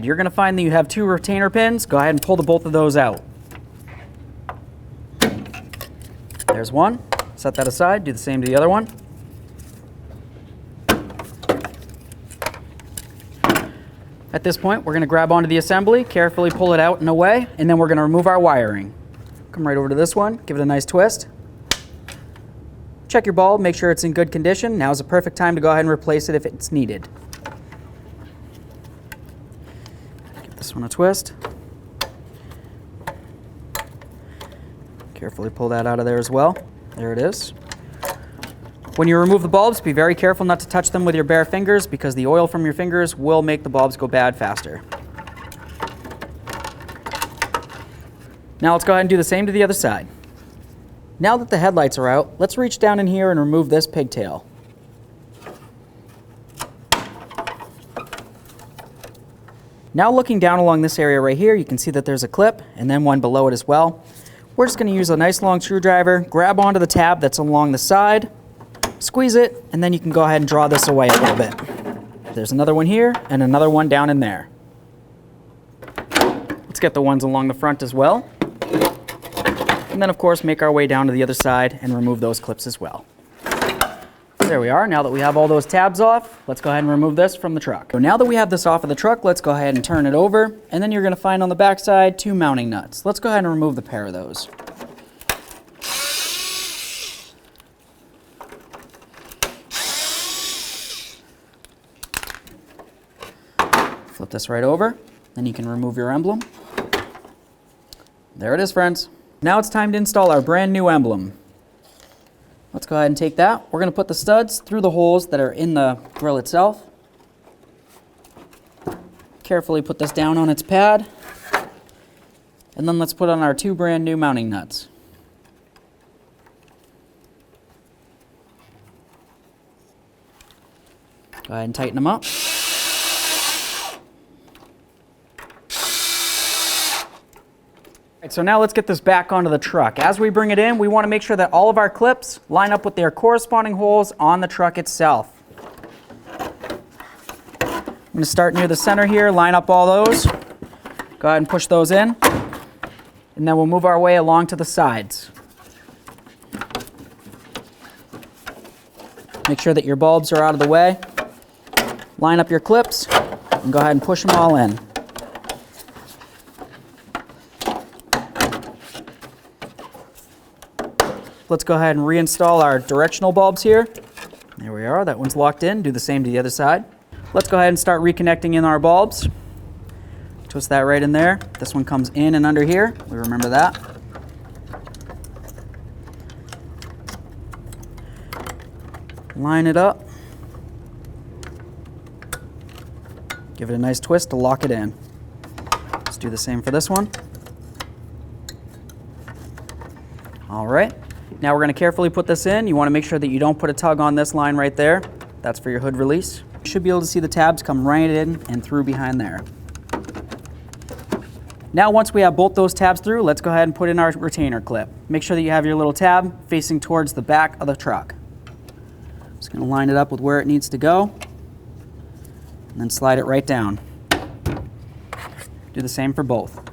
you're going to find that you have two retainer pins. Go ahead and pull both of those out. There's one. Set that aside. Do the same to the other one. At this point, we're going to grab onto the assembly, carefully pull it out and away, and then we're going to remove our wiring. Come right over to this one, give it a nice twist. Check your bulb, make sure it's in good condition. Now is the perfect time to go ahead and replace it if it's needed. Give this one a twist. Carefully pull that out of there as well. There it is. When you remove the bulbs, be very careful not to touch them with your bare fingers because the oil from your fingers will make the bulbs go bad faster. Now let's go ahead and do the same to the other side. Now that the headlights are out, let's reach down in here and remove this pigtail. Now looking down along this area right here, you can see that there's a clip and then one below it as well. We're just going to use a nice long screwdriver, grab onto the tab that's along the side, squeeze it, and then you can go ahead and draw this away a little bit. There's another one here and another one down in there. Let's get the ones along the front as well. And then of course make our way down to the other side and remove those clips as well. There we are. Now that we have all those tabs off, let's go ahead and remove this from the truck. So now that we have this off of the truck, let's go ahead and turn it over, and then you're going to find on the back side two mounting nuts. Let's go ahead and remove the pair of those. Flip this right over, then you can remove your emblem. There it is, friends. Now it's time to install our brand new emblem. Let's go ahead and take that. We're going to put the studs through the holes that are in the grille itself. Carefully put this down on its pad. And then let's put on our two brand new mounting nuts. Go ahead and tighten them up. So now let's get this back onto the truck. As we bring it in, we want to make sure that all of our clips line up with their corresponding holes on the truck itself. I'm going to start near the center here, line up all those. Go ahead and push those in. And then we'll move our way along to the sides. Make sure that your bulbs are out of the way. Line up your clips and go ahead and push them all in. Let's go ahead and reinstall our directional bulbs here. There we are, that one's locked in. Do the same to the other side. Let's go ahead and start reconnecting in our bulbs. Twist that right in there. This one comes in and under here. We remember that. Line it up. Give it a nice twist to lock it in. Let's do the same for this one. All right. Now we're going to carefully put this in. You want to make sure that you don't put a tug on this line right there. That's for your hood release. You should be able to see the tabs come right in and through behind there. Now once we have both those tabs through, let's go ahead and put in our retainer clip. Make sure that you have your little tab facing towards the back of the truck. Just going to line it up with where it needs to go and then slide it right down. Do the same for both.